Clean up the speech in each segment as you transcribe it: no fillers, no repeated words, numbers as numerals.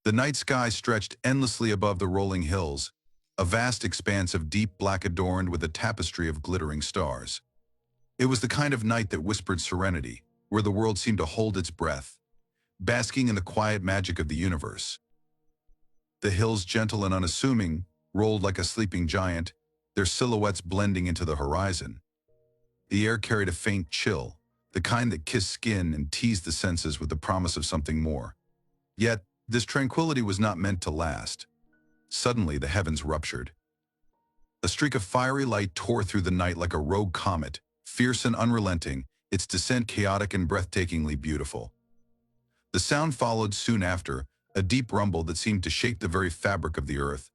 The night sky stretched endlessly above the rolling hills, a vast expanse of deep black adorned with a tapestry of glittering stars. It was the kind of night that whispered serenity, where the world seemed to hold its breath, basking in the quiet magic of the universe. The hills, gentle and unassuming, rolled like a sleeping giant, their silhouettes blending into the horizon. The air carried a faint chill, the kind that kissed skin and teased the senses with the promise of something more. Yet, this tranquility was not meant to last. Suddenly, the heavens ruptured. A streak of fiery light tore through the night like a rogue comet, fierce and unrelenting, its descent chaotic and breathtakingly beautiful. The sound followed soon after, a deep rumble that seemed to shake the very fabric of the earth.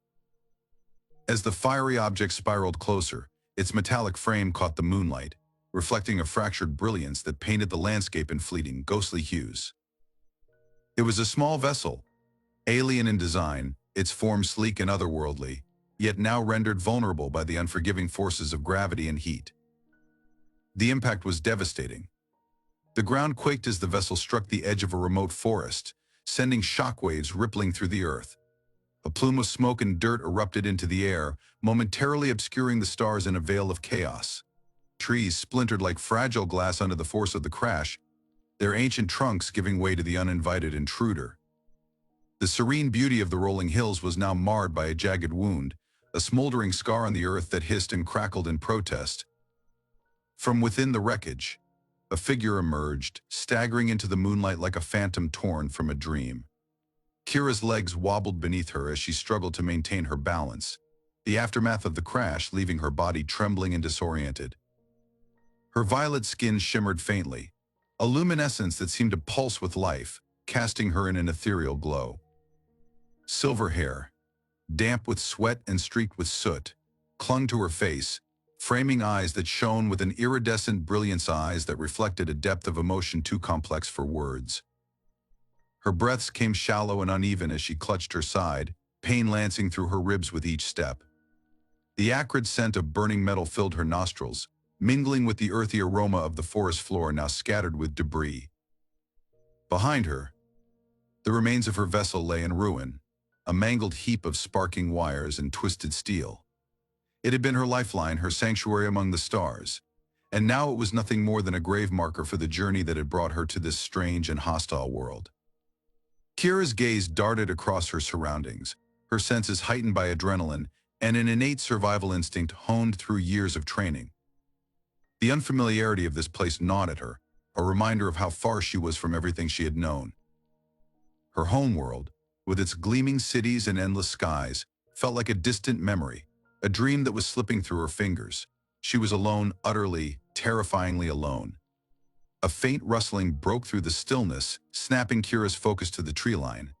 As the fiery object spiraled closer, its metallic frame caught the moonlight, reflecting a fractured brilliance that painted the landscape in fleeting, ghostly hues. It was a small vessel, alien in design, its form sleek and otherworldly, yet now rendered vulnerable by the unforgiving forces of gravity and heat. The impact was devastating. The ground quaked as the vessel struck the edge of a remote forest, sending shockwaves rippling through the earth. A plume of smoke and dirt erupted into the air, momentarily obscuring the stars in a veil of chaos. Trees splintered like fragile glass under the force of the crash, their ancient trunks giving way to the uninvited intruder. The serene beauty of the rolling hills was now marred by a jagged wound, a smoldering scar on the earth that hissed and crackled in protest. From within the wreckage, a figure emerged, staggering into the moonlight like a phantom torn from a dream. Kira's legs wobbled beneath her as she struggled to maintain her balance, the aftermath of the crash leaving her body trembling and disoriented. Her violet skin shimmered faintly, a luminescence that seemed to pulse with life, casting her in an ethereal glow. Silver hair, damp with sweat and streaked with soot, clung to her face, framing eyes that shone with an iridescent brilliance, eyes that reflected a depth of emotion too complex for words. Her breaths came shallow and uneven as she clutched her side, pain lancing through her ribs with each step. The acrid scent of burning metal filled her nostrils, mingling with the earthy aroma of the forest floor now scattered with debris. Behind her, the remains of her vessel lay in ruin, a mangled heap of sparking wires and twisted steel. It had been her lifeline, her sanctuary among the stars, and now it was nothing more than a grave marker for the journey that had brought her to this strange and hostile world. Kira's gaze darted across her surroundings, her senses heightened by adrenaline and an innate survival instinct honed through years of training. The unfamiliarity of this place gnawed at her, a reminder of how far she was from everything she had known. Her homeworld, with its gleaming cities and endless skies, felt like a distant memory, a dream that was slipping through her fingers. She was alone, utterly, terrifyingly alone. A faint rustling broke through the stillness, snapping Kira's focus to the tree line.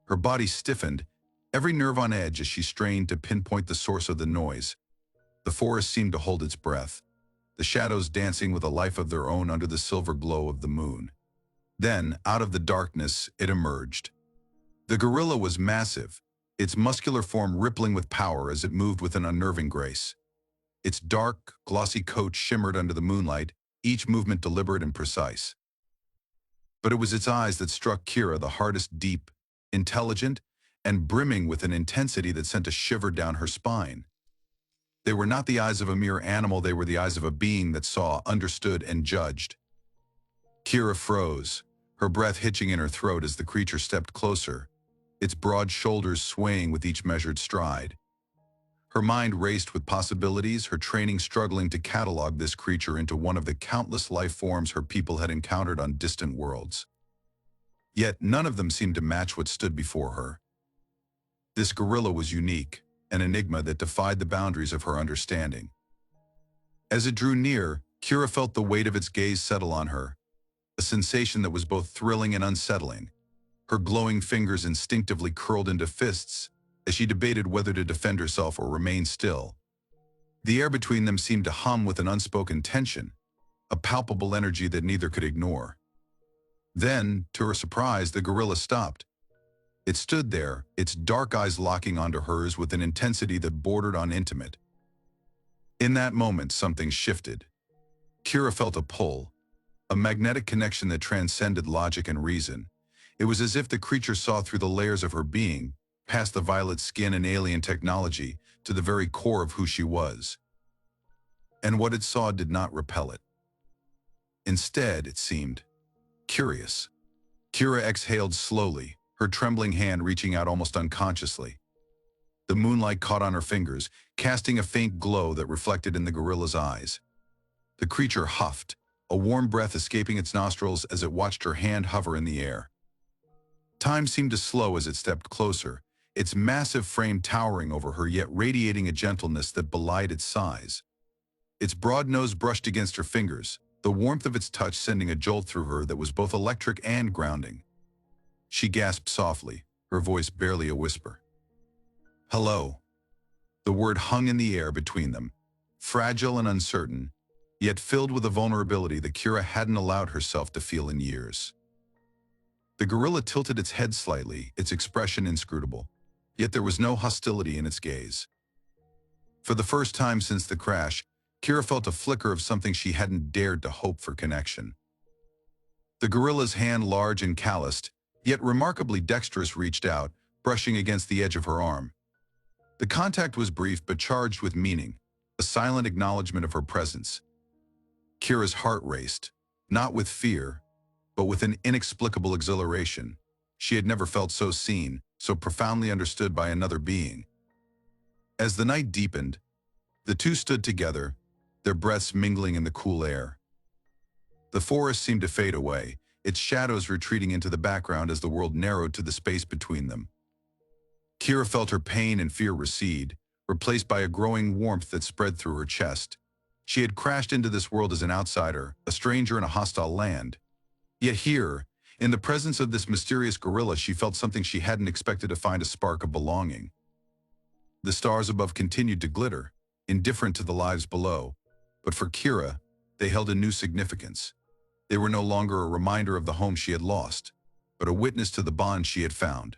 Her body stiffened, every nerve on edge as she strained to pinpoint the source of the noise. The forest seemed to hold its breath, the shadows dancing with a life of their own under the silver glow of the moon. Then, out of the darkness, it emerged. The gorilla was massive, its muscular form rippling with power as it moved with an unnerving grace. Its dark, glossy coat shimmered under the moonlight, each movement deliberate and precise. But it was its eyes that struck Kira the hardest, deep, intelligent, and brimming with an intensity that sent a shiver down her spine. They were not the eyes of a mere animal, they were the eyes of a being that saw, understood, and judged. Kira froze, her breath hitching in her throat as the creature stepped closer, its broad shoulders swaying with each measured stride. Her mind raced with possibilities, her training struggling to catalog this creature into one of the countless life forms her people had encountered on distant worlds. Yet none of them seemed to match what stood before her. This gorilla was unique, an enigma that defied the boundaries of her understanding. As it drew near, Kira felt the weight of its gaze settle on her, a sensation that was both thrilling and unsettling. Her glowing fingers instinctively curled into fists as she debated whether to defend herself or remain still. The air between them seemed to hum with an unspoken tension, a palpable energy that neither could ignore. Then, to her surprise, the gorilla stopped. It stood there, its dark eyes locking onto hers with an intensity that bordered on intimate. In that moment, something shifted. Kira felt a pull, a magnetic connection that transcended logic and reason. It was as if the creature saw through the layers of her being, past the violet skin and alien technology, to the very core of who she was. And what it saw did not repel it. Instead, it seemed curious. Kira exhaled slowly, her trembling hand reaching out almost unconsciously. The moonlight caught on her fingers, casting a faint glow that reflected in the gorilla's eyes. The creature huffed, a warm breath escaping its nostrils as it watched her hand hover in the air. Time seemed to slow as it stepped closer, its massive frame towering over her yet radiating a gentleness that belied its size. Its broad nose brushed against her fingers, the warmth of its touch sending a jolt through her that was both electric and grounding. She gasped softly, her voice barely a whisper. "Hello." The word hung in the air between them, fragile and uncertain, yet filled with a vulnerability that Kira hadn't allowed herself to feel in years. The gorilla tilted its head slightly, its expression inscrutable, yet there was no hostility in its gaze. For the first time since the crash, Kira felt a flicker of something she hadn't dared to hope for connection. The gorilla's hand, large and calloused, yet remarkably dexterous, reached out, brushing against the edge of her arm. The contact was brief but charged with meaning, a silent acknowledgement of her presence. Kira's heart raced, not with fear, but with an inexplicable exhilaration. She had never felt so seen, so profoundly understood by another being. As the night deepened, the two stood together, their breaths mingling in the cool air. The forest seemed to fade away, its shadows retreating into the background as the world narrowed to the space between them. Kira felt her pain and fear recede, replaced by a growing warmth that spread through her chest. She had crashed into this world as an outsider, a stranger in a hostile land. Yet here, in the presence of this mysterious gorilla, she felt something she hadn't expected to find: a spark of belonging. The stars above continued to glitter, indifferent to the lives below, but for Kira, they held a new significance. They were no longer a reminder of the home she had lost, but a witness to the bond she had found.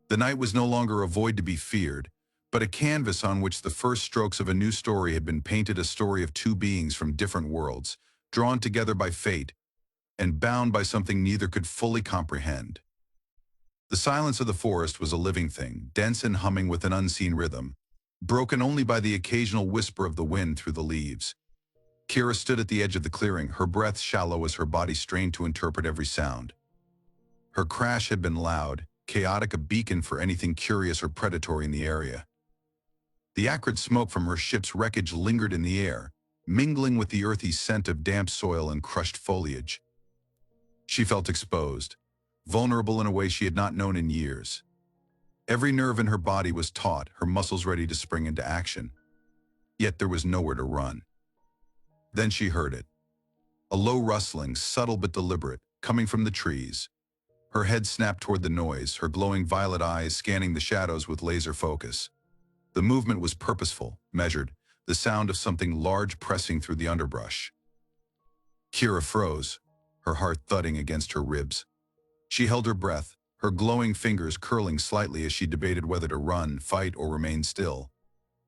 The night was no longer a void to be feared, but a canvas on which the first strokes of a new story had been painted, a story of two beings from different worlds, drawn together by fate and bound by something neither could fully comprehend. The silence of the forest was a living thing, dense and humming with an unseen rhythm, broken only by the occasional whisper of the wind through the leaves. Kira stood at the edge of the clearing, her breath shallow as her body strained to interpret every sound. Her crash had been loud, chaotic, a beacon for anything curious or predatory in the area. The acrid smoke from her ship's wreckage lingered in the air, mingling with the earthy scent of damp soil and crushed foliage. She felt exposed, vulnerable in a way she had not known in years. Every nerve in her body was taut, her muscles ready to spring into action. Yet there was nowhere to run. Then she heard it. A low rustling, subtle but deliberate, coming from the trees. Her head snapped toward the noise, her glowing violet eyes scanning the shadows with laser focus. The movement was purposeful, measured, the sound of something large pressing through the underbrush. Kira froze, her heart thudding against her ribs. She held her breath, her glowing fingers curling slightly as she debated whether to run, fight, or remain still.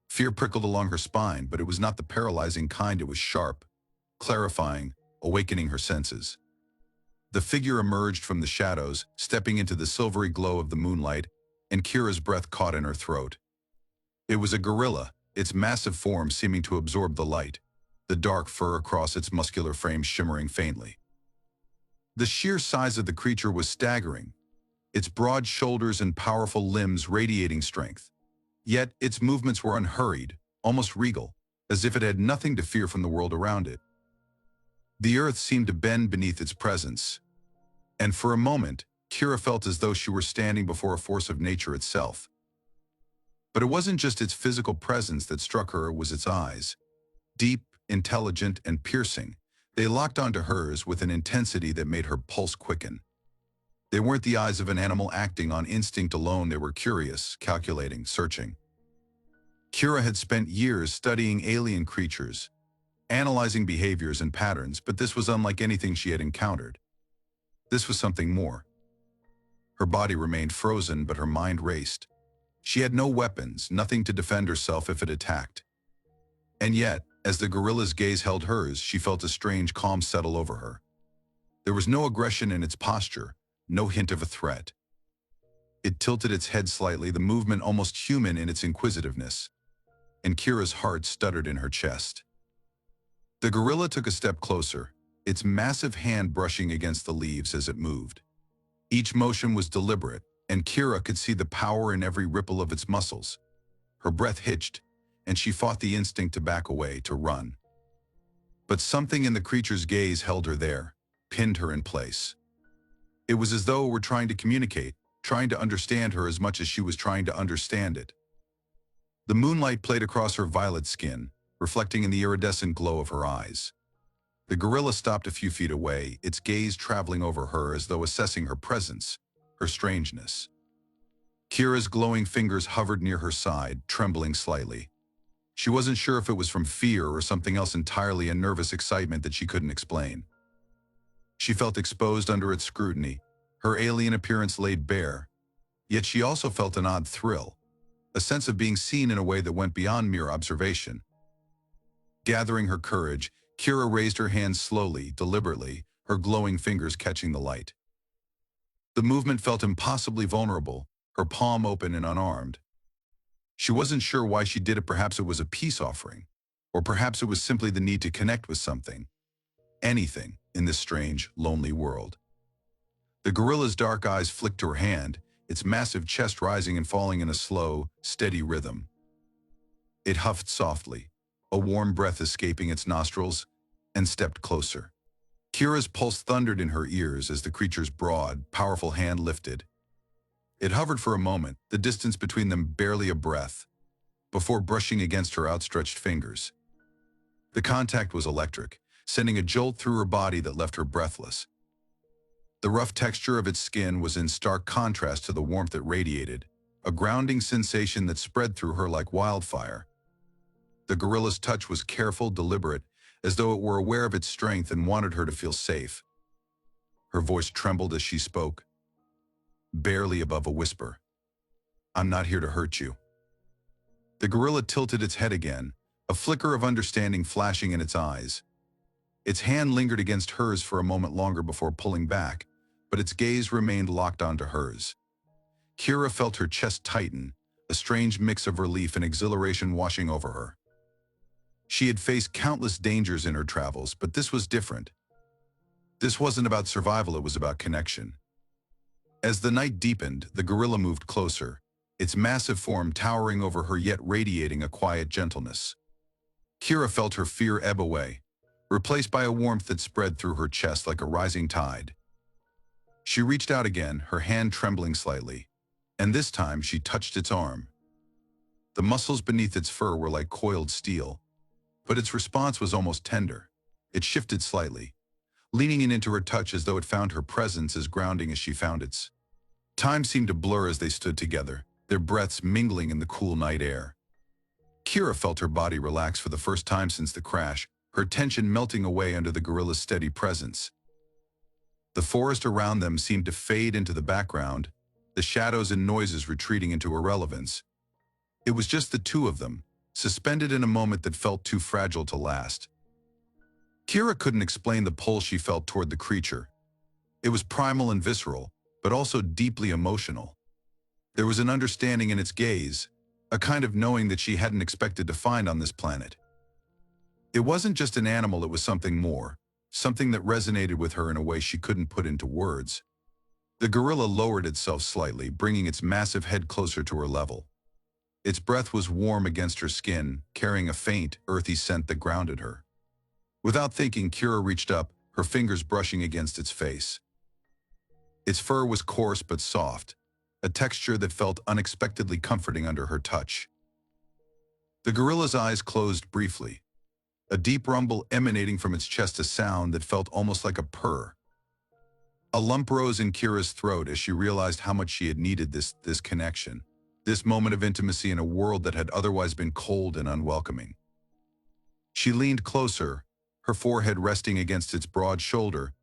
Fear prickled along her spine, but it was not the paralyzing kind. It was sharp, clarifying, awakening her senses. The figure emerged from the shadows, stepping into the silvery glow of the moonlight, and Kira's breath caught in her throat. It was a gorilla, its massive form seeming to absorb the light, the dark fur across its muscular frame shimmering faintly. The sheer size of the creature was staggering, its broad shoulders and powerful limbs radiating strength. Yet its movements were unhurried, almost regal, as if it had nothing to fear from the world around it. The earth seemed to bend beneath its presence, and for a moment, Kira felt as though she were standing before a force of nature itself. But it wasn't just its physical presence that struck her, it was its eyes. Deep, intelligent, and piercing, they locked onto hers with an intensity that made her pulse quicken. They weren't the eyes of an animal acting on instinct alone, they were curious, calculating, searching. Kira had spent years studying alien creatures, analyzing behaviors and patterns, but this was unlike anything she had encountered. This was something more. Her body remained frozen, but her mind raced. She had no weapons, nothing to defend herself if it attacked. And yet, as the gorilla's gaze held hers, she felt a strange calm settle over her. There was no aggression in its posture, no hint of a threat. It tilted its head slightly, the movement almost human in its inquisitiveness, and Kira's heart stuttered in her chest. The gorilla took a step closer, its massive hand brushing against the leaves as it moved. Each motion was deliberate, and Kira could see the power in every ripple of its muscles. Her breath hitched, and she fought the instinct to back away, to run. But something in the creature's gaze held her there, pinned her in place. It was as though it were trying to communicate, trying to understand her as much as she was trying to understand it. The moonlight played across her violet skin, reflecting in the iridescent glow of her eyes. The gorilla stopped a few feet away, its gaze traveling over her as though assessing her presence, her strangeness. Kira's glowing fingers hovered near her side, trembling slightly. She wasn't sure if it was from fear or something else entirely, a nervous excitement that she couldn't explain. She felt exposed under its scrutiny, her alien appearance laid bare, yet she also felt an odd thrill, a sense of being seen in a way that went beyond mere observation. Gathering her courage, Kira raised her hands slowly, deliberately, her glowing fingers catching the light. The movement felt impossibly vulnerable, her palm open and unarmed. She wasn't sure why she did it. Perhaps it was a peace offering, or perhaps it was simply the need to connect with something, anything, in this strange, lonely world. The gorilla's dark eyes flicked to her hand, its massive chest rising and falling in a slow, steady rhythm. It huffed softly, a warm breath escaping its nostrils, and stepped closer. Kira's pulse thundered in her ears as the creature's broad, powerful hand lifted. It hovered for a moment, the distance between them barely a breath, before brushing against her outstretched fingers. The contact was electric, sending a jolt through her body that left her breathless. The rough texture of its skin was in stark contrast to the warmth it radiated, a grounding sensation that spread through her like wildfire. The gorilla's touch was careful, deliberate, as though it were aware of its strength and wanted her to feel safe. Her voice trembled as she spoke, barely above a whisper. "I'm not here to hurt you." The gorilla tilted its head again, a flicker of understanding flashing in its eyes. Its hand lingered against hers for a moment longer before pulling back, but its gaze remained locked onto hers. Kira felt her chest tighten, a strange mix of relief and exhilaration washing over her. She had faced countless dangers in her travels, but this was different. This wasn't about survival, it was about connection. As the night deepened, the gorilla moved closer, its massive form towering over her yet radiating a quiet gentleness. Kira felt her fear ebb away, replaced by a warmth that spread through her chest like a rising tide. She reached out again, her hand trembling slightly, and this time she touched its arm. The muscles beneath its fur were like coiled steel, but its response was almost tender. It shifted slightly, leaning in into her touch as though it found her presence as grounding as she found its. Time seemed to blur as they stood together, their breaths mingling in the cool night air. Kira felt her body relax for the first time since the crash, her tension melting away under the gorilla's steady presence. The forest around them seemed to fade into the background, the shadows and noises retreating into irrelevance. It was just the two of them, suspended in a moment that felt too fragile to last. Kira couldn't explain the pull she felt toward the creature. It was primal and visceral, but also deeply emotional. There was an understanding in its gaze, a kind of knowing that she hadn't expected to find on this planet. It wasn't just an animal, it was something more, something that resonated with her in a way she couldn't put into words. The gorilla lowered itself slightly, bringing its massive head closer to her level. Its breath was warm against her skin, carrying a faint, earthy scent that grounded her. Without thinking, Kira reached up, her fingers brushing against its face. Its fur was coarse but soft, a texture that felt unexpectedly comforting under her touch. The gorilla's eyes closed briefly, a deep rumble emanating from its chest, a sound that felt almost like a purr. A lump rose in Kira's throat as she realized how much she had needed this connection, this moment of intimacy in a world that had otherwise been cold and unwelcoming. She leaned closer, her forehead resting against its broad shoulder,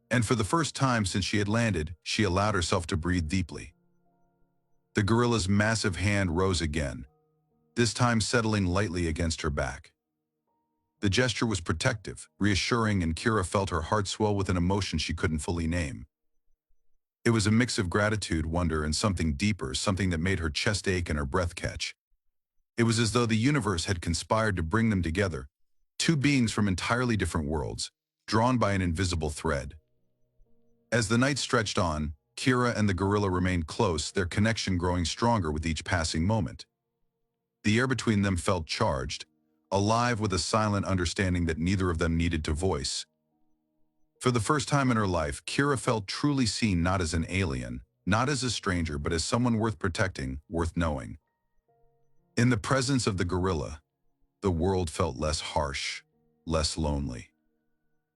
and for the first time since she had landed, she allowed herself to breathe deeply. The gorilla's massive hand rose again, this time settling lightly against her back. The gesture was protective, reassuring, and Kira felt her heart swell with an emotion she couldn't fully name. It was a mix of gratitude, wonder, and something deeper, something that made her chest ache and her breath catch. It was as though the universe had conspired to bring them together, two beings from entirely different worlds, drawn by an invisible thread. As the night stretched on, Kira and the gorilla remained close, their connection growing stronger with each passing moment. The air between them felt charged, alive with a silent understanding that neither of them needed to voice. For the first time in her life, Kira felt truly seen, not as an alien, not as a stranger, but as someone worth protecting, worth knowing. In the presence of the gorilla, the world felt less harsh, less lonely.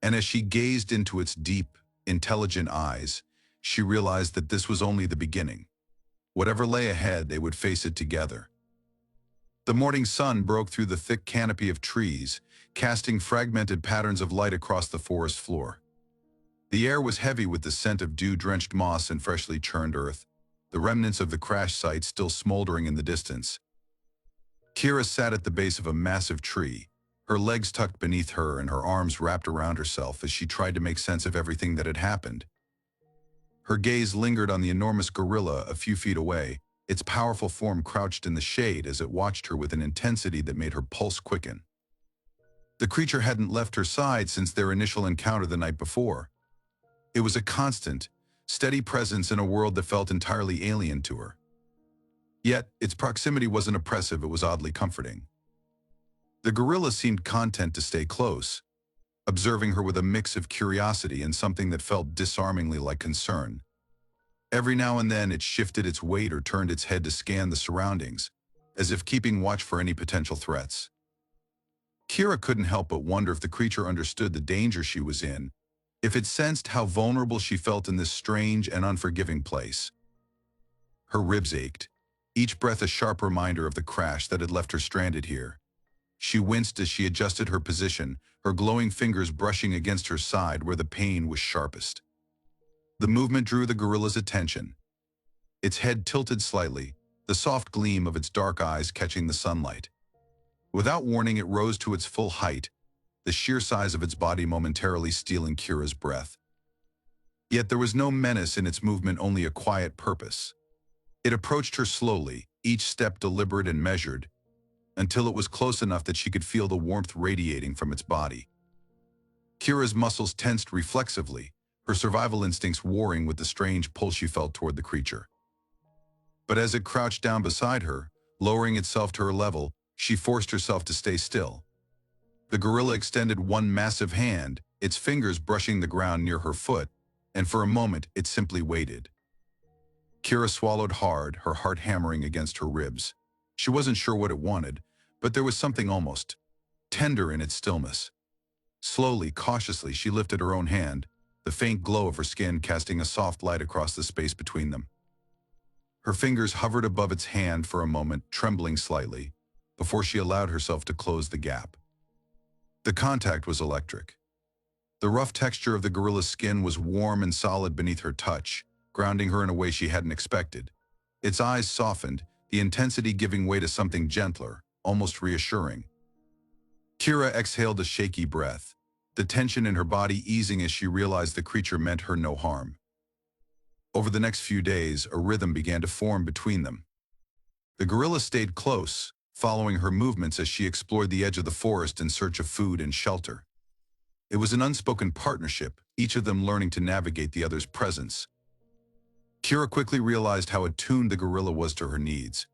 And as she gazed into its deep, intelligent eyes, she realized that this was only the beginning. Whatever lay ahead, they would face it together. The morning sun broke through the thick canopy of trees, casting fragmented patterns of light across the forest floor. The air was heavy with the scent of dew-drenched moss and freshly churned earth, the remnants of the crash site still smoldering in the distance. Kira sat at the base of a massive tree, her legs tucked beneath her and her arms wrapped around herself as she tried to make sense of everything that had happened. Her gaze lingered on the enormous gorilla a few feet away, its powerful form crouched in the shade as it watched her with an intensity that made her pulse quicken. The creature hadn't left her side since their initial encounter the night before. It was a constant, steady presence in a world that felt entirely alien to her. Yet, its proximity wasn't oppressive, it was oddly comforting. The gorilla seemed content to stay close, observing her with a mix of curiosity and something that felt disarmingly like concern. Every now and then it shifted its weight or turned its head to scan the surroundings, as if keeping watch for any potential threats. Kira couldn't help but wonder if the creature understood the danger she was in, if it sensed how vulnerable she felt in this strange and unforgiving place. Her ribs ached, each breath a sharp reminder of the crash that had left her stranded here. She winced as she adjusted her position, her glowing fingers brushing against her side where the pain was sharpest. The movement drew the gorilla's attention. Its head tilted slightly, the soft gleam of its dark eyes catching the sunlight. Without warning, it rose to its full height, the sheer size of its body momentarily stealing Kira's breath. Yet there was no menace in its movement, only a quiet purpose. It approached her slowly, each step deliberate and measured, until it was close enough that she could feel the warmth radiating from its body. Kira's muscles tensed reflexively, her survival instincts warring with the strange pull she felt toward the creature. But as it crouched down beside her, lowering itself to her level, she forced herself to stay still. The gorilla extended one massive hand, its fingers brushing the ground near her foot, and for a moment it simply waited. Kira swallowed hard, her heart hammering against her ribs. She wasn't sure what it wanted, but there was something almost tender in its stillness. Slowly, cautiously, she lifted her own hand, the faint glow of her skin casting a soft light across the space between them. Her fingers hovered above its hand for a moment, trembling slightly, before she allowed herself to close the gap. The contact was electric. The rough texture of the gorilla's skin was warm and solid beneath her touch, grounding her in a way she hadn't expected. Its eyes softened, the intensity giving way to something gentler, almost reassuring. Kira exhaled a shaky breath, the tension in her body easing as she realized the creature meant her no harm. Over the next few days, a rhythm began to form between them. The gorilla stayed close, following her movements as she explored the edge of the forest in search of food and shelter. It was an unspoken partnership, each of them learning to navigate the other's presence. Kira quickly realized how attuned the gorilla was to her needs.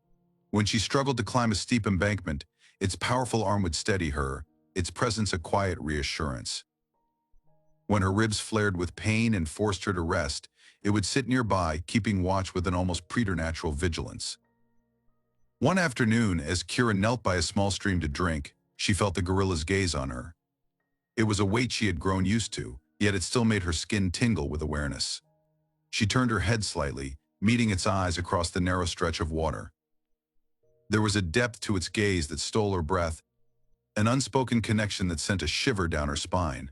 When she struggled to climb a steep embankment, its powerful arm would steady her, its presence a quiet reassurance. When her ribs flared with pain and forced her to rest, it would sit nearby, keeping watch with an almost preternatural vigilance. One afternoon, as Kira knelt by a small stream to drink, she felt the gorilla's gaze on her. It was a weight she had grown used to, yet it still made her skin tingle with awareness. She turned her head slightly, meeting its eyes across the narrow stretch of water. There was a depth to its gaze that stole her breath, an unspoken connection that sent a shiver down her spine.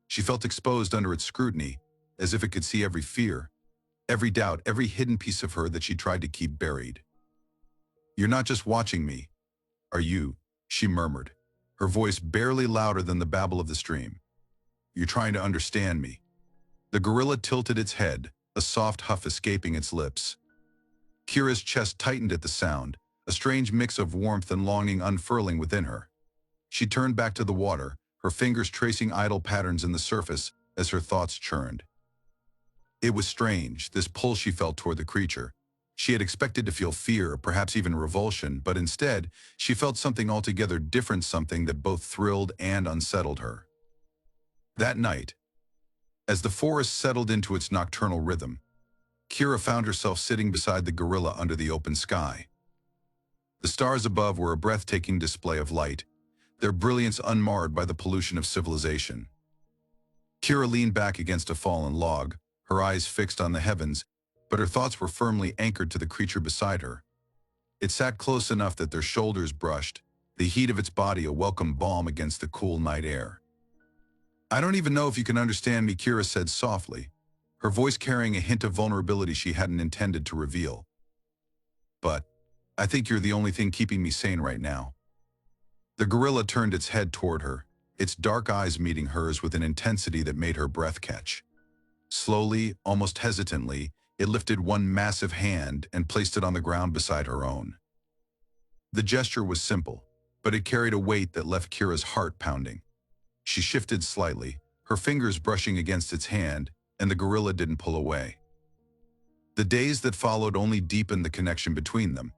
She felt exposed under its scrutiny, as if it could see every fear, every doubt, every hidden piece of her that she tried to keep buried. "You're not just watching me, are you?" she murmured, her voice barely louder than the babble of the stream. "You're trying to understand me." The gorilla tilted its head, a soft huff escaping its lips. Kira's chest tightened at the sound, a strange mix of warmth and longing unfurling within her. She turned back to the water, her fingers tracing idle patterns in the surface as her thoughts churned. It was strange, this pull she felt toward the creature. She had expected to feel fear, perhaps even revulsion, but instead, she felt something altogether different, something that both thrilled and unsettled her. That night, as the forest settled into its nocturnal rhythm, Kira found herself sitting beside the gorilla under the open sky. The stars above were a breathtaking display of light, their brilliance unmarred by the pollution of civilization. Kira leaned back against a fallen log, her eyes fixed on the heavens, but her thoughts were firmly anchored to the creature beside her. It sat close enough that their shoulders brushed, the heat of its body a welcome balm against the cool night air. "I don't even know if you can understand me," Kira said softly, her voice carrying a hint of vulnerability she hadn't intended to reveal. "But I think you're the only thing keeping me sane right now." The gorilla turned its head toward her, its dark eyes meeting hers with an intensity that made her breath catch. Slowly, almost hesitantly, it lifted one massive hand and placed it on the ground beside her own. The gesture was simple, but it carried a weight that left Kira's heart pounding. She shifted slightly, her fingers brushing against its hand, and the gorilla didn't pull away. The days that followed only deepened the connection between them.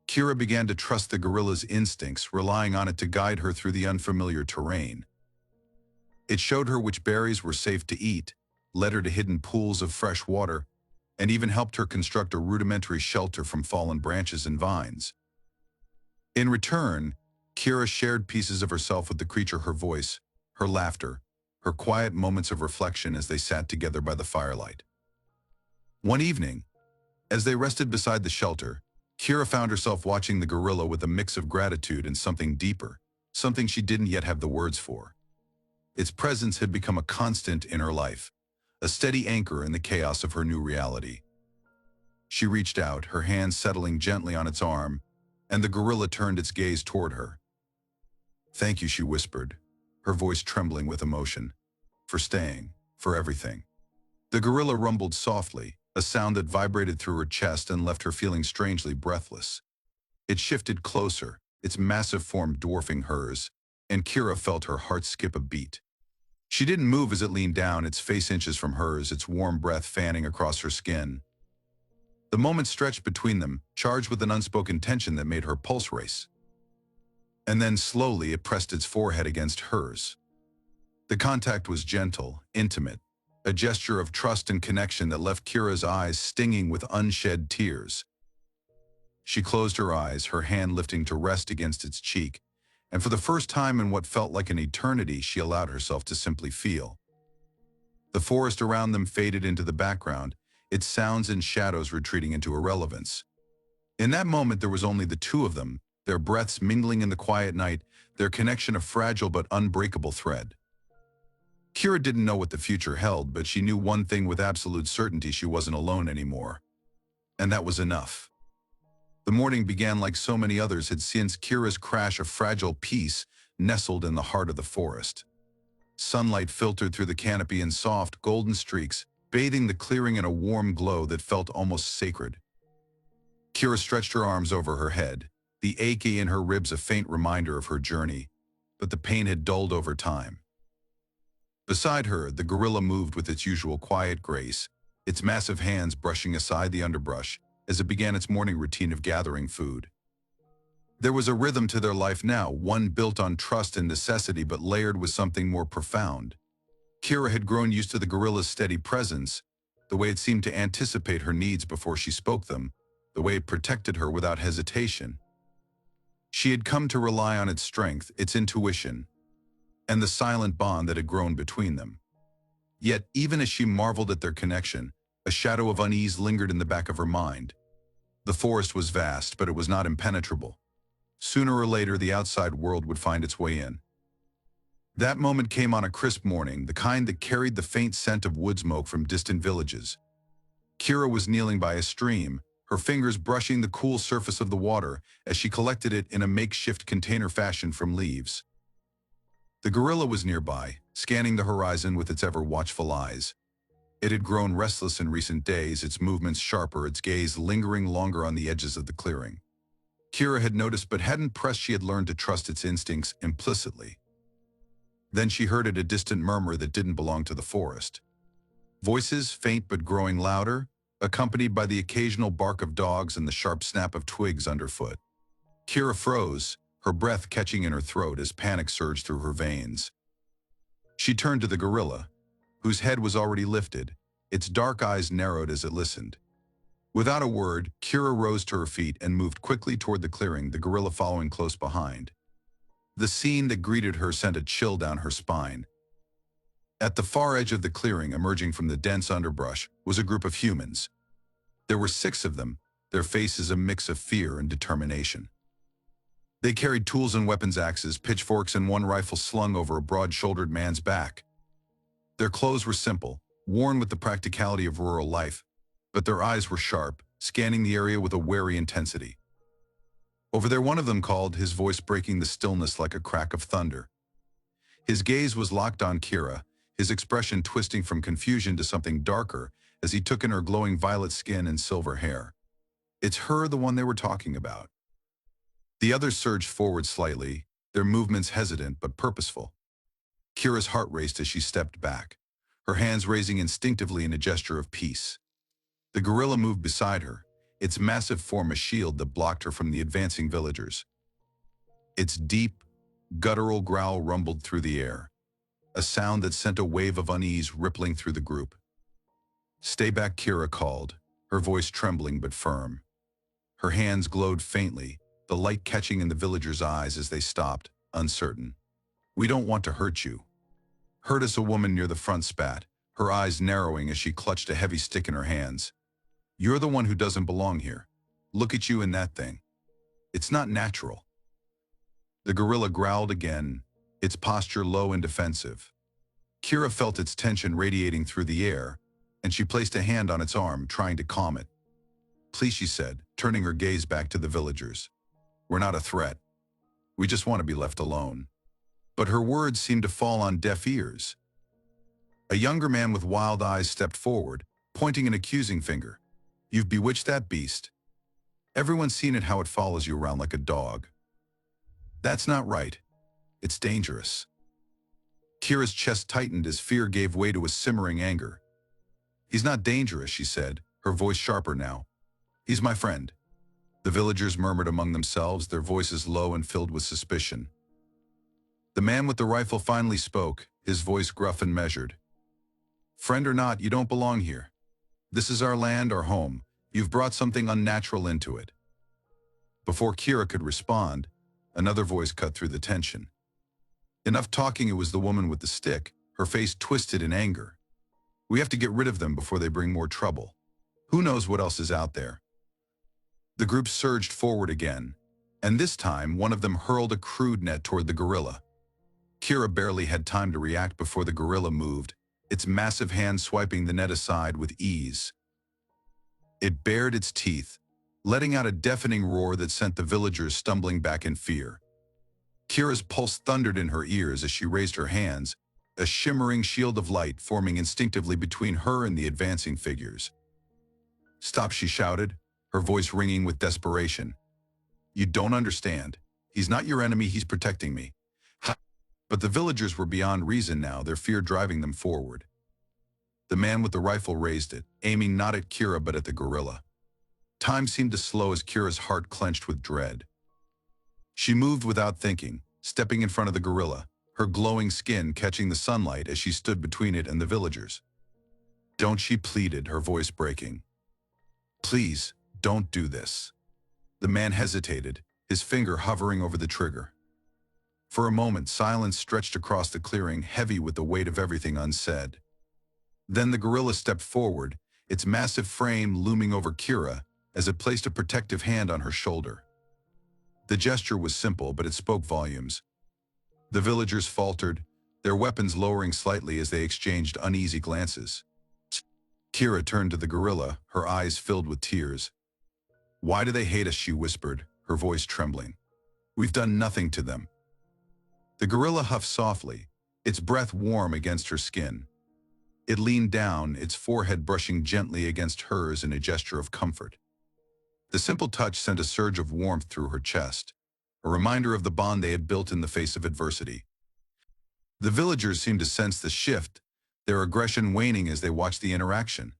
Kira began to trust the gorilla's instincts, relying on it to guide her through the unfamiliar terrain. It showed her which berries were safe to eat, led her to hidden pools of fresh water, and even helped her construct a rudimentary shelter from fallen branches and vines. In return, Kira shared pieces of herself with the creature, her voice, her laughter, her quiet moments of reflection as they sat together by the firelight. One evening, as they rested beside the shelter, Kira found herself watching the gorilla with a mix of gratitude and something deeper, something she didn't yet have the words for. Its presence had become a constant in her life, a steady anchor in the chaos of her new reality. She reached out, her hand settling gently on its arm, and the gorilla turned its gaze toward her. "Thank you," she whispered, her voice trembling with emotion, "for staying, for everything." The gorilla rumbled softly, a sound that vibrated through her chest and left her feeling strangely breathless. It shifted closer, its massive form dwarfing hers, and Kira felt her heart skip a beat. She didn't move as it leaned down, its face inches from hers, its warm breath fanning across her skin. The moment stretched between them, charged with an unspoken tension that made her pulse race. And then slowly it pressed its forehead against hers. The contact was gentle, intimate, a gesture of trust and connection that left Kira's eyes stinging with unshed tears. She closed her eyes, her hand lifting to rest against its cheek, and for the first time in what felt like an eternity, she allowed herself to simply feel. The forest around them faded into the background, its sounds and shadows retreating into irrelevance. In that moment, there was only the two of them, their breaths mingling in the quiet night, their connection a fragile but unbreakable thread. Kira didn't know what the future held, but she knew one thing with absolute certainty: she wasn't alone anymore. And that was enough. The morning began like so many others had since Kira's crash, a fragile peace nestled in the heart of the forest. Sunlight filtered through the canopy in soft, golden streaks, bathing the clearing in a warm glow that felt almost sacred. Kira stretched her arms over her head, the ache in her ribs a faint reminder of her journey, but the pain had dulled over time. Beside her, the gorilla moved with its usual quiet grace, its massive hands brushing aside the underbrush as it began its morning routine of gathering food. There was a rhythm to their life now, one built on trust and necessity but layered with something more profound. Kira had grown used to the gorilla's steady presence, the way it seemed to anticipate her needs before she spoke them, the way it protected her without hesitation. She had come to rely on its strength, its intuition, and the silent bond that had grown between them. Yet, even as she marveled at their connection, a shadow of unease lingered in the back of her mind. The forest was vast, but it was not impenetrable. Sooner or later, the outside world would find its way in. That moment came on a crisp morning, the kind that carried the faint scent of wood smoke from distant villages. Kira was kneeling by a stream, her fingers brushing the cool surface of the water as she collected it in a makeshift container fashioned from leaves. The gorilla was nearby, scanning the horizon with its ever-watchful eyes. It had grown restless in recent days, its movements sharper, its gaze lingering longer on the edges of the clearing. Kira had noticed but hadn't pressed. She had learned to trust its instincts implicitly. Then she heard it, a distant murmur that didn't belong to the forest. Voices, faint but growing louder, accompanied by the occasional bark of dogs and the sharp snap of twigs underfoot. Kira froze, her breath catching in her throat as panic surged through her veins. She turned to the gorilla, whose head was already lifted, its dark eyes narrowed as it listened. Without a word, Kira rose to her feet and moved quickly toward the clearing, the gorilla following close behind. The scene that greeted her sent a chill down her spine. At the far edge of the clearing, emerging from the dense underbrush, was a group of humans. There were 6 of them, their faces a mix of fear and determination. They carried tools and weapons, axes, pitchforks, and one rifle slung over a broad-shouldered man's back. Their clothes were simple, worn with the practicality of rural life, but their eyes were sharp, scanning the area with a wary intensity. Over there, one of them called, his voice breaking the stillness like a crack of thunder. His gaze was locked on Kira, his expression twisting from confusion to something darker as he took in her glowing violet skin and silver hair. It's her, the one they were talking about. The others surged forward slightly, their movements hesitant but purposeful. Kira's heart raced as she stepped back, her hands raising instinctively in a gesture of peace. The gorilla moved beside her, its massive form a shield that blocked her from the advancing villagers. Its deep, guttural growl rumbled through the air, a sound that sent a wave of unease rippling through the group. "Stay back," Kira called, her voice trembling but firm. Her hands glowed faintly, the light catching in the villagers' eyes as they stopped, uncertain. "We don't want to hurt you." "Hurt us," a woman near the front spat, her eyes narrowing as she clutched a heavy stick in her hands. "You're the one who doesn't belong here. Look at you in that thing. It's not natural." The gorilla growled again, its posture low and defensive. Kira felt its tension radiating through the air, and she placed a hand on its arm, trying to calm it. "Please," she said, turning her gaze back to the villagers. "We're not a threat. We just want to be left alone." But her words seemed to fall on deaf ears. A younger man with wild eyes stepped forward, pointing an accusing finger. "You've bewitched that beast. Everyone's seen it, how it follows you around like a dog. That's not right. It's dangerous." Kira's chest tightened as fear gave way to a simmering anger. "He's not dangerous," she said, her voice sharper now. "He's my friend." The villagers murmured among themselves, their voices low and filled with suspicion. The man with the rifle finally spoke, his voice gruff and measured. "Friend or not, you don't belong here. This is our land, our home. You've brought something unnatural into it." Before Kira could respond, another voice cut through the tension. "Enough talking," it was the woman with the stick, her face twisted in anger. "We have to get rid of them before they bring more trouble. Who knows what else is out there?" The group surged forward again, and this time one of them hurled a crude net toward the gorilla. Kira barely had time to react before the gorilla moved, its massive hand swiping the net aside with ease. It bared its teeth, letting out a deafening roar that sent the villagers stumbling back in fear. Kira's pulse thundered in her ears as she raised her hands, a shimmering shield of light forming instinctively between her and the advancing figures. "Stop," she shouted, her voice ringing with desperation. "You don't understand. He's not your enemy, he's protecting me." But the villagers were beyond reason now, their fear driving them forward. The man with the rifle raised it, aiming not at Kira but at the gorilla. Time seemed to slow as Kira's heart clenched with dread. She moved without thinking, stepping in front of the gorilla, her glowing skin catching the sunlight as she stood between it and the villagers. "Don't," she pleaded, her voice breaking. "Please, don't do this." The man hesitated, his finger hovering over the trigger. For a moment, silence stretched across the clearing, heavy with the weight of everything unsaid. Then the gorilla stepped forward, its massive frame looming over Kira as it placed a protective hand on her shoulder. The gesture was simple, but it spoke volumes. The villagers faltered, their weapons lowering slightly as they exchanged uneasy glances. Kira turned to the gorilla, her eyes filled with tears. "Why do they hate us?" she whispered, her voice trembling. "We've done nothing to them." The gorilla huffed softly, its breath warm against her skin. It leaned down, its forehead brushing gently against hers in a gesture of comfort. The simple touch sent a surge of warmth through her chest, a reminder of the bond they had built in the face of adversity. The villagers seemed to sense the shift, their aggression waning as they watched the interaction.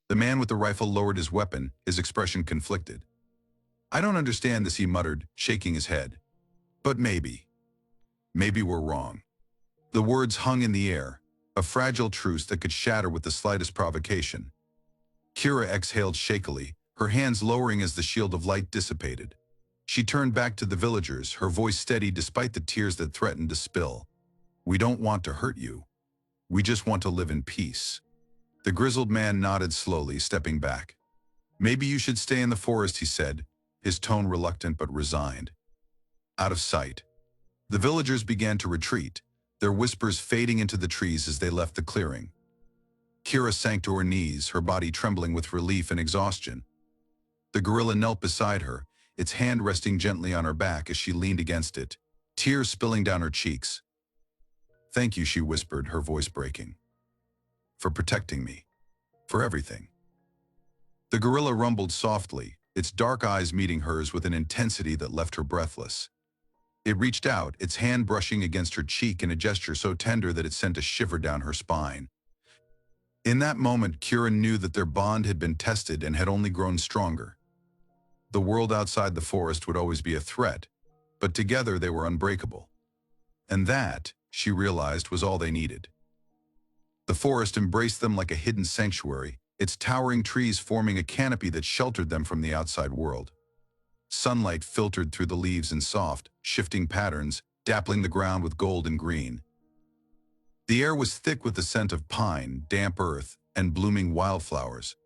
The man with the rifle lowered his weapon, his expression conflicted. "I don't understand this," he muttered, shaking his head. "But maybe. Maybe we're wrong." The words hung in the air, a fragile truce that could shatter with the slightest provocation. Kira exhaled shakily, her hands lowering as the shield of light dissipated. She turned back to the villagers, her voice steady despite the tears that threatened to spill. "We don't want to hurt you. We just want to live in peace." The grizzled man nodded slowly, stepping back. "Maybe you should stay in the forest," he said, his tone reluctant but resigned. Out of sight. The villagers began to retreat, their whispers fading into the trees as they left the clearing. Kira sank to her knees, her body trembling with relief and exhaustion. The gorilla knelt beside her, its hand resting gently on her back as she leaned against it, tears spilling down her cheeks. "Thank you," she whispered, her voice breaking. "For protecting me. For everything." The gorilla rumbled softly, its dark eyes meeting hers with an intensity that left her breathless. It reached out, its hand brushing against her cheek in a gesture so tender that it sent a shiver down her spine. In that moment, Kira knew that their bond had been tested and had only grown stronger. The world outside the forest would always be a threat, but together they were unbreakable. And that, she realized, was all they needed. The forest embraced them like a hidden sanctuary, its towering trees forming a canopy that sheltered them from the outside world. Sunlight filtered through the leaves in soft, shifting patterns, dappling the ground with gold and green. The air was thick with the scent of pine, damp earth, and blooming wildflowers.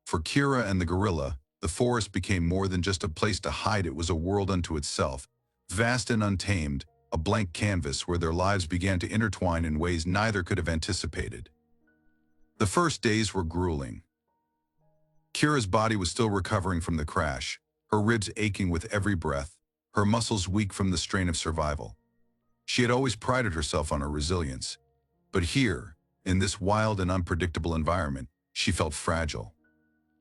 For Kira and the gorilla, the forest became more than just a place to hide. It was a world unto itself, vast and untamed, a blank canvas where their lives began to intertwine in ways neither could have anticipated. The first days were grueling. Kira's body was still recovering from the crash, her ribs aching with every breath, her muscles weak from the strain of survival. She had always prided herself on her resilience, but here, in this wild and unpredictable environment, she felt fragile.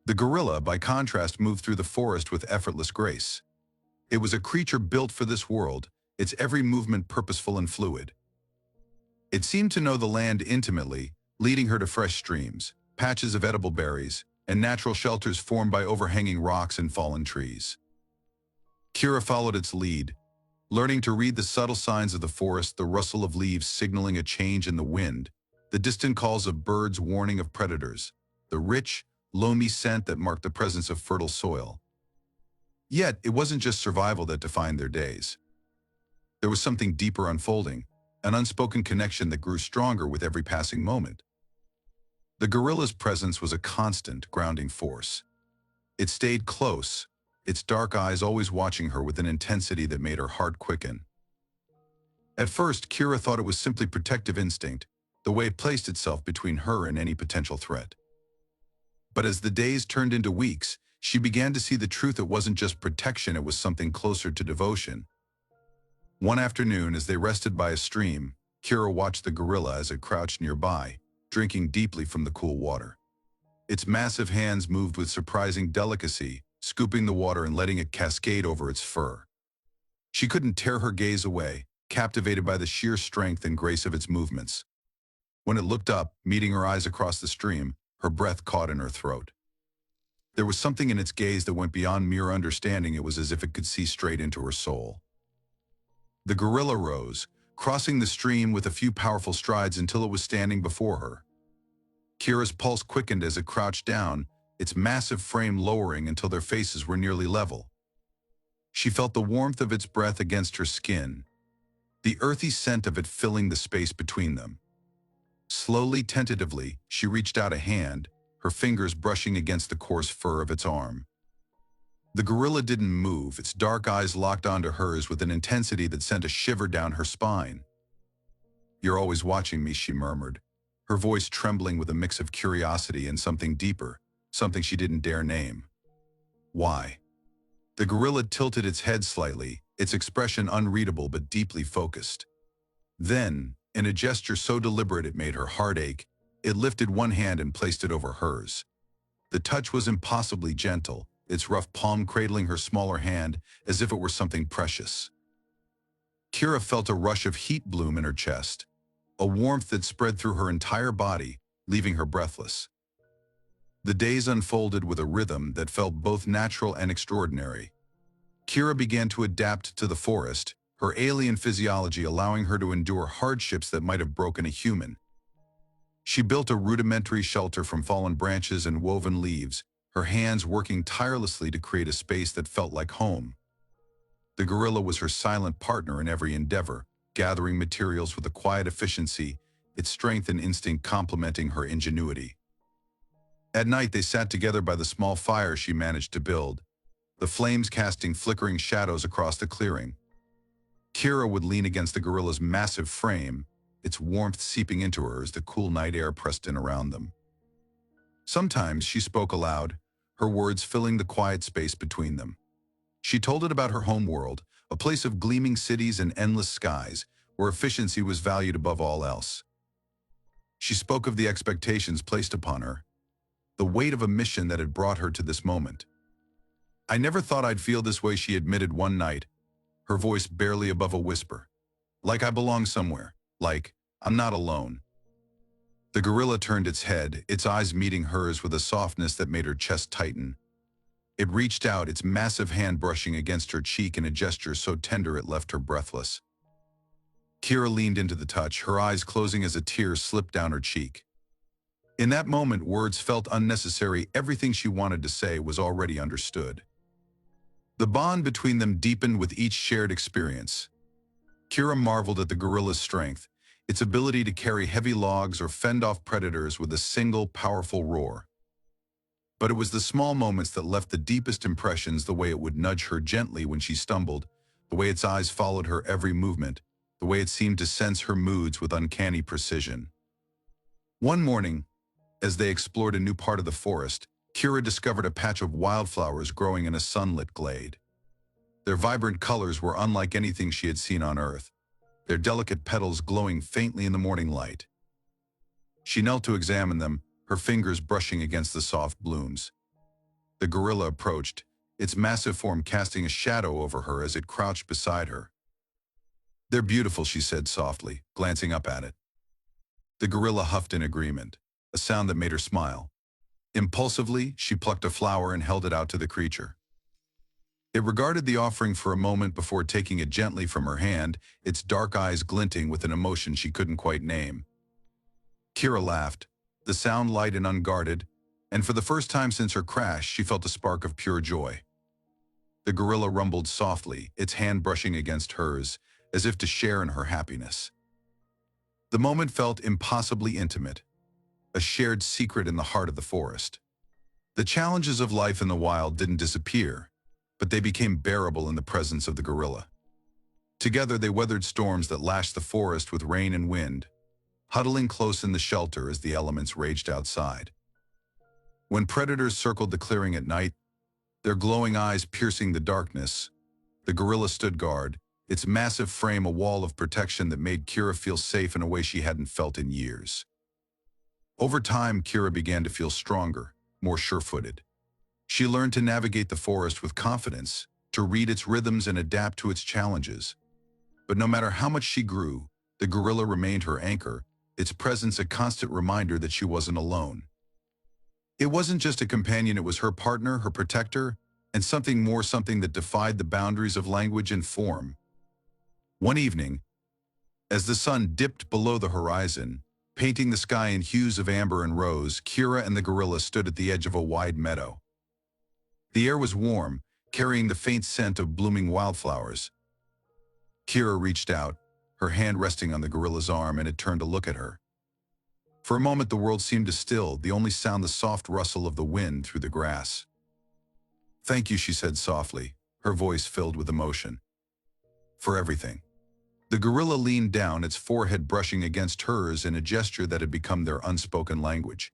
The gorilla, by contrast, moved through the forest with effortless grace. It was a creature built for this world, its every movement purposeful and fluid. It seemed to know the land intimately, leading her to fresh streams, patches of edible berries, and natural shelters formed by overhanging rocks and fallen trees. Kira followed its lead, learning to read the subtle signs of the forest, the rustle of leaves signaling a change in the wind, the distant calls of birds warning of predators, the rich, loamy scent that marked the presence of fertile soil. Yet, it wasn't just survival that defined their days. There was something deeper unfolding, an unspoken connection that grew stronger with every passing moment. The gorilla's presence was a constant, grounding force. It stayed close, its dark eyes always watching her with an intensity that made her heart quicken. At first, Kira thought it was simply protective instinct, the way it placed itself between her and any potential threat. But as the days turned into weeks, she began to see the truth. It wasn't just protection, it was something closer to devotion. One afternoon, as they rested by a stream, Kira watched the gorilla as it crouched nearby, drinking deeply from the cool water. Its massive hands moved with surprising delicacy, scooping the water and letting it cascade over its fur. She couldn't tear her gaze away, captivated by the sheer strength and grace of its movements. When it looked up, meeting her eyes across the stream, her breath caught in her throat. There was something in its gaze that went beyond mere understanding. It was as if it could see straight into her soul. The gorilla rose, crossing the stream with a few powerful strides until it was standing before her. Kira's pulse quickened as it crouched down, its massive frame lowering until their faces were nearly level. She felt the warmth of its breath against her skin, the earthy scent of it filling the space between them. Slowly, tentatively, she reached out a hand, her fingers brushing against the coarse fur of its arm. The gorilla didn't move, its dark eyes locked onto hers with an intensity that sent a shiver down her spine. "You're always watching me," she murmured, her voice trembling with a mix of curiosity and something deeper, something she didn't dare name. "Why?" The gorilla tilted its head slightly, its expression unreadable but deeply focused. Then, in a gesture so deliberate it made her heart ache, It lifted one hand and placed it over hers. The touch was impossibly gentle, its rough palm cradling her smaller hand as if it were something precious. Kira felt a rush of heat bloom in her chest, a warmth that spread through her entire body, leaving her breathless. The days unfolded with a rhythm that felt both natural and extraordinary. Kira began to adapt to the forest, her alien physiology allowing her to endure hardships that might have broken a human. She built a rudimentary shelter from fallen branches and woven leaves, her hands working tirelessly to create a space that felt like home. The gorilla was her silent partner in every endeavor, gathering materials with a quiet efficiency, its strength and instinct complementing her ingenuity. At night they sat together by the small fire she managed to build, the flames casting flickering shadows across the clearing. Kira would lean against the gorilla's massive frame, its warmth seeping into her as the cool night air pressed in around them. Sometimes she spoke aloud, her words filling the quiet space between them. She told it about her home world, a place of gleaming cities and endless skies, where efficiency was valued above all else. She spoke of the expectations placed upon her, the weight of a mission that had brought her to this moment. "I never thought I'd feel this way," she admitted one night, her voice barely above a whisper. "Like I belong somewhere, like I'm not alone." The gorilla turned its head, its eyes meeting hers with a softness that made her chest tighten. It reached out, its massive hand brushing against her cheek in a gesture so tender it left her breathless. Kira leaned into the touch, her eyes closing as a tear slipped down her cheek. In that moment, words felt unnecessary. Everything she wanted to say was already understood. The bond between them deepened with each shared experience. Kira marveled at the gorilla's strength, its ability to carry heavy logs or fend off predators with a single, powerful roar. But it was the small moments that left the deepest impressions, the way it would nudge her gently when she stumbled, the way its eyes followed her every movement, the way it seemed to sense her moods with uncanny precision. One morning, as they explored a new part of the forest, Kira discovered a patch of wildflowers growing in a sunlit glade. Their vibrant colors were unlike anything she had seen on Earth, their delicate petals glowing faintly in the morning light. She knelt to examine them, her fingers brushing against the soft blooms. The gorilla approached, its massive form casting a shadow over her as it crouched beside her. "They're beautiful," she said softly, glancing up at it. The gorilla huffed in agreement, a sound that made her smile. Impulsively, she plucked a flower and held it out to the creature. It regarded the offering for a moment before taking it gently from her hand, its dark eyes glinting with an emotion she couldn't quite name. Kira laughed, the sound light and unguarded, and for the first time since her crash, she felt a spark of pure joy. The gorilla rumbled softly, its hand brushing against hers, as if to share in her happiness. The moment felt impossibly intimate, a shared secret in the heart of the forest. The challenges of life in the wild didn't disappear, but they became bearable in the presence of the gorilla. Together they weathered storms that lashed the forest with rain and wind, huddling close in the shelter as the elements raged outside. When predators circled the clearing at night, their glowing eyes piercing the darkness, the gorilla stood guard, its massive frame a wall of protection that made Kira feel safe in a way she hadn't felt in years. Over time, Kira began to feel stronger, more sure-footed. She learned to navigate the forest with confidence, to read its rhythms and adapt to its challenges. But no matter how much she grew, the gorilla remained her anchor, its presence a constant reminder that she wasn't alone. It wasn't just a companion, it was her partner, her protector, and something more, something that defied the boundaries of language and form. One evening, as the sun dipped below the horizon, painting the sky in hues of amber and rose, Kira and the gorilla stood at the edge of a wide meadow. The air was warm, carrying the faint scent of blooming wildflowers. Kira reached out, her hand resting on the gorilla's arm, and it turned to look at her. For a moment the world seemed to still, the only sound the soft rustle of the wind through the grass. "Thank you," she said softly, her voice filled with emotion. "For everything." The gorilla leaned down, its forehead brushing against hers in a gesture that had become their unspoken language.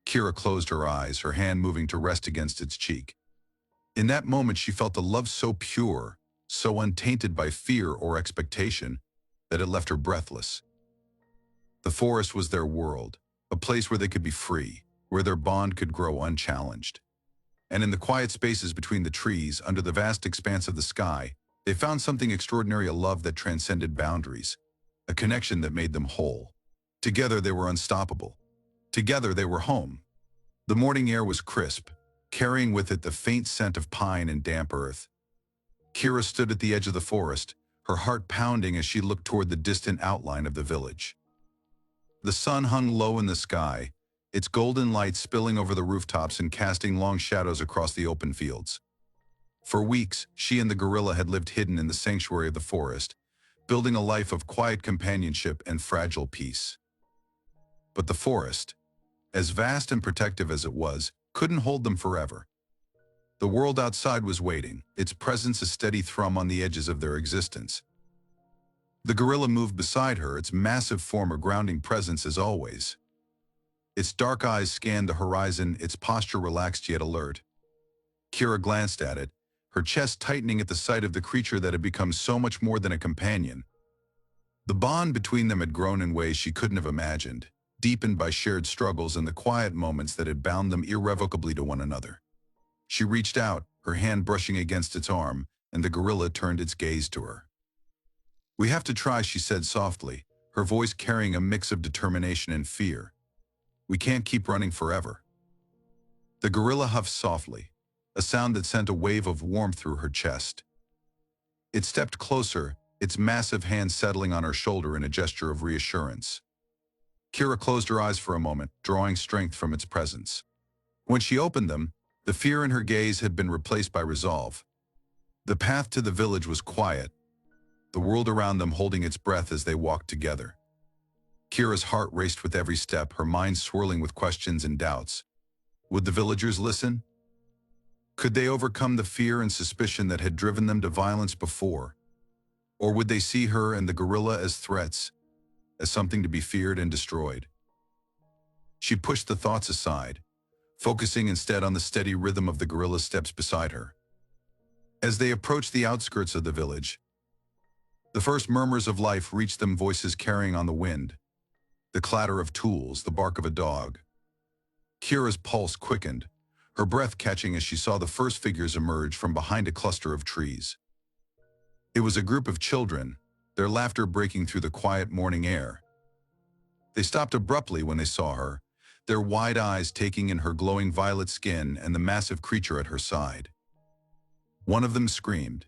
Kira closed her eyes, her hand moving to rest against its cheek. In that moment she felt a love so pure, so untainted by fear or expectation, that it left her breathless. The forest was their world, a place where they could be free, where their bond could grow unchallenged. And in the quiet spaces between the trees, under the vast expanse of the sky, they found something extraordinary, a love that transcended boundaries, a connection that made them whole. Together they were unstoppable. Together they were home. The morning air was crisp, carrying with it the faint scent of pine and damp earth. Kira stood at the edge of the forest, her heart pounding as she looked toward the distant outline of the village. The sun hung low in the sky, its golden light spilling over the rooftops and casting long shadows across the open fields. For weeks, she and the gorilla had lived hidden in the sanctuary of the forest, building a life of quiet companionship and fragile peace. But the forest, as vast and protective as it was, couldn't hold them forever. The world outside was waiting, its presence a steady thrum on the edges of their existence. The gorilla moved beside her, its massive form a grounding presence as always. Its dark eyes scanned the horizon, its posture relaxed yet alert. Kira glanced at it, her chest tightening at the sight of the creature that had become so much more than a companion. The bond between them had grown in ways she couldn't have imagined, deepened by shared struggles and the quiet moments that had bound them irrevocably to one another. She reached out, her hand brushing against its arm, and the gorilla turned its gaze to her. "We have to try," she said softly, her voice carrying a mix of determination and fear. "We can't keep running forever." The gorilla huffed softly, a sound that sent a wave of warmth through her chest. It stepped closer, its massive hand settling on her shoulder in a gesture of reassurance. Kira closed her eyes for a moment, drawing strength from its presence. When she opened them, the fear in her gaze had been replaced by resolve. The path to the village was quiet, the world around them holding its breath as they walked together. Kira's heart raced with every step, her mind swirling with questions and doubts. Would the villagers listen? Could they overcome the fear and suspicion that had driven them to violence before? Or would they see her and the gorilla as threats, as something to be feared and destroyed? She pushed the thoughts aside, focusing instead on the steady rhythm of the gorilla's steps beside her. As they approached the outskirts of the village, the first murmurs of life reached them, voices carrying on the wind, the clatter of tools, the bark of a dog. Kira's pulse quickened, her breath catching as she saw the first figures emerge from behind a cluster of trees. It was a group of children, their laughter breaking through the quiet morning air. They stopped abruptly when they saw her, their wide eyes taking in her glowing violet skin and the massive creature at her side. One of them screamed,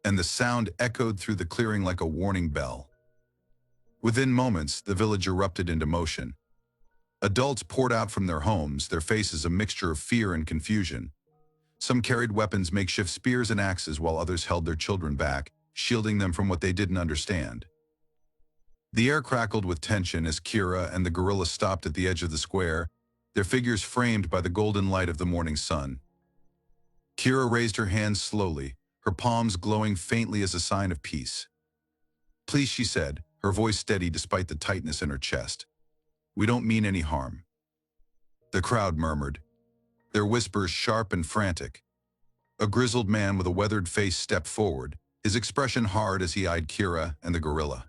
and the sound echoed through the clearing like a warning bell. Within moments, the village erupted into motion. Adults poured out from their homes, their faces a mixture of fear and confusion. Some carried weapons, makeshift spears and axes, while others held their children back, shielding them from what they didn't understand. The air crackled with tension as Kira and the gorilla stopped at the edge of the square, their figures framed by the golden light of the morning sun. Kira raised her hands slowly, her palms glowing faintly as a sign of peace. "Please," she said, her voice steady despite the tightness in her chest. "We don't mean any harm." The crowd murmured, their whispers sharp and frantic. A grizzled man with a weathered face stepped forward, his expression hard as he eyed Kira and the gorilla.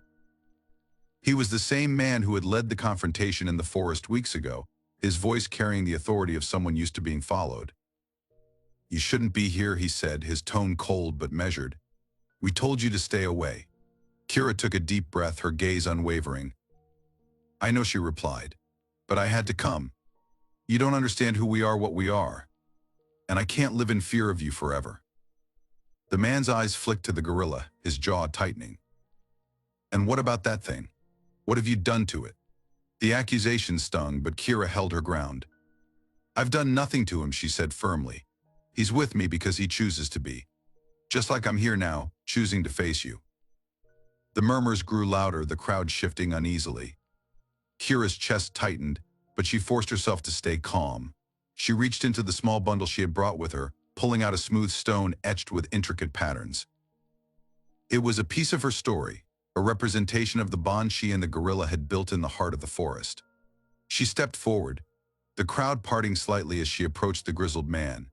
He was the same man who had led the confrontation in the forest weeks ago, his voice carrying the authority of someone used to being followed. "You shouldn't be here," he said, his tone cold but measured. "We told you to stay away." Kira took a deep breath, her gaze unwavering. "I know," she replied, "but I had to come. You don't understand who we are, what we are. And I can't live in fear of you forever." The man's eyes flicked to the gorilla, his jaw tightening. "And what about that thing? What have you done to it?" The accusation stung, but Kira held her ground. "I've done nothing to him," she said firmly. "He's with me because he chooses to be. Just like I'm here now, choosing to face you." The murmurs grew louder, the crowd shifting uneasily. Kira's chest tightened, but she forced herself to stay calm. She reached into the small bundle she had brought with her, pulling out a smooth stone etched with intricate patterns. It was a piece of her story, a representation of the bond she and the gorilla had built in the heart of the forest. She stepped forward, the crowd parting slightly as she approached the grizzled man.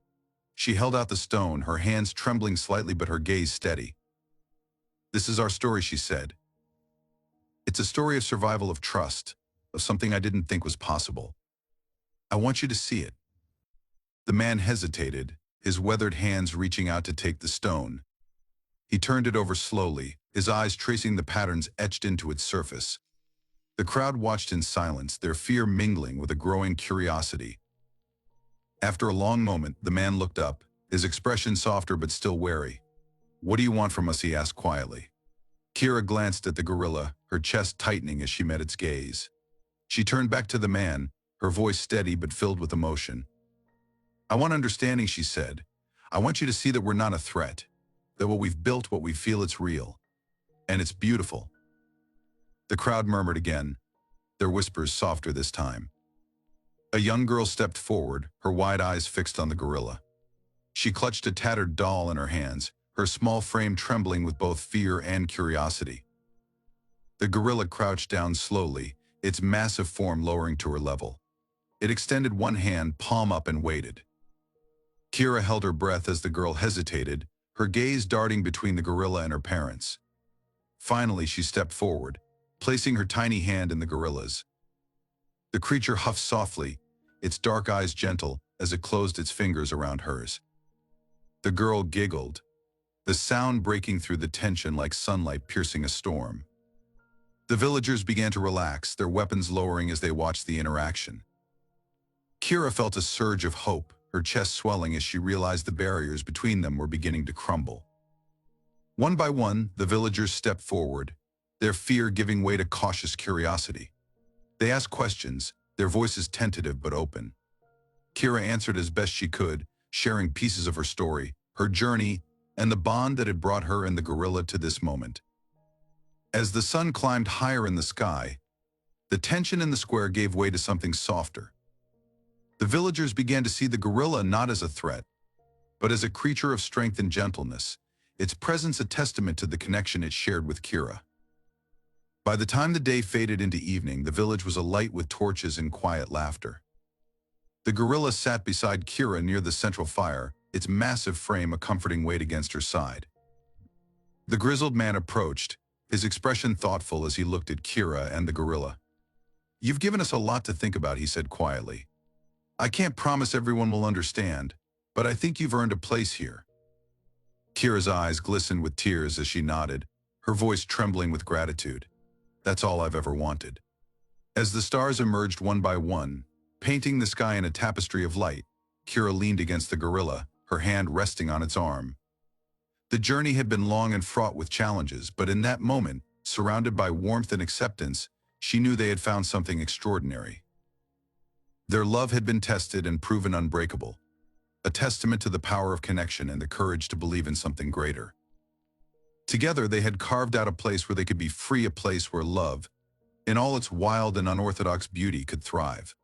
She held out the stone, her hands trembling slightly but her gaze steady. "This is our story," she said. "It's a story of survival, of trust, of something I didn't think was possible. I want you to see it." The man hesitated, his weathered hands reaching out to take the stone. He turned it over slowly, his eyes tracing the patterns etched into its surface. The crowd watched in silence, their fear mingling with a growing curiosity. After a long moment, the man looked up, his expression softer but still wary. "What do you want from us?" he asked quietly. Kira glanced at the gorilla, her chest tightening as she met its gaze. She turned back to the man, her voice steady but filled with emotion. "I want understanding," she said. "I want you to see that we're not a threat, that what we've built, what we feel, it's real. And it's beautiful." The crowd murmured again, their whispers softer this time. A young girl stepped forward, her wide eyes fixed on the gorilla. She clutched a tattered doll in her hands, her small frame trembling with both fear and curiosity. The gorilla crouched down slowly, its massive form lowering to her level. It extended one hand, palm up, and waited. Kira held her breath as the girl hesitated, her gaze darting between the gorilla and her parents. Finally, she stepped forward, placing her tiny hand in the gorilla's. The creature huffed softly, its dark eyes gentle as it closed its fingers around hers. The girl giggled, the sound breaking through the tension like sunlight piercing a storm. The villagers began to relax, their weapons lowering as they watched the interaction. Kira felt a surge of hope, her chest swelling as she realized the barriers between them were beginning to crumble. One by one, the villagers stepped forward, their fear giving way to cautious curiosity. They asked questions, their voices tentative but open. Kira answered as best she could, sharing pieces of her story, her journey, and the bond that had brought her and the gorilla to this moment. As the sun climbed higher in the sky, the tension in the square gave way to something softer. The villagers began to see the gorilla not as a threat, but as a creature of strength and gentleness, its presence a testament to the connection it shared with Kira. By the time the day faded into evening, the village was alight with torches and quiet laughter. The gorilla sat beside Kira near the central fire, its massive frame a comforting weight against her side. The grizzled man approached, his expression thoughtful as he looked at Kira and the gorilla. "You've given us a lot to think about," he said quietly. "I can't promise everyone will understand, but I think you've earned a place here." Kira's eyes glistened with tears as she nodded, her voice trembling with gratitude. "That's all I've ever wanted." As the stars emerged one by one, painting the sky in a tapestry of light, Kira leaned against the gorilla, her hand resting on its arm. The journey had been long and fraught with challenges, but in that moment, surrounded by warmth and acceptance, she knew they had found something extraordinary. Their love had been tested and proven unbreakable, a testament to the power of connection and the courage to believe in something greater. Together, they had carved out a place where they could be free, a place where love, in all its wild and unorthodox beauty, could thrive.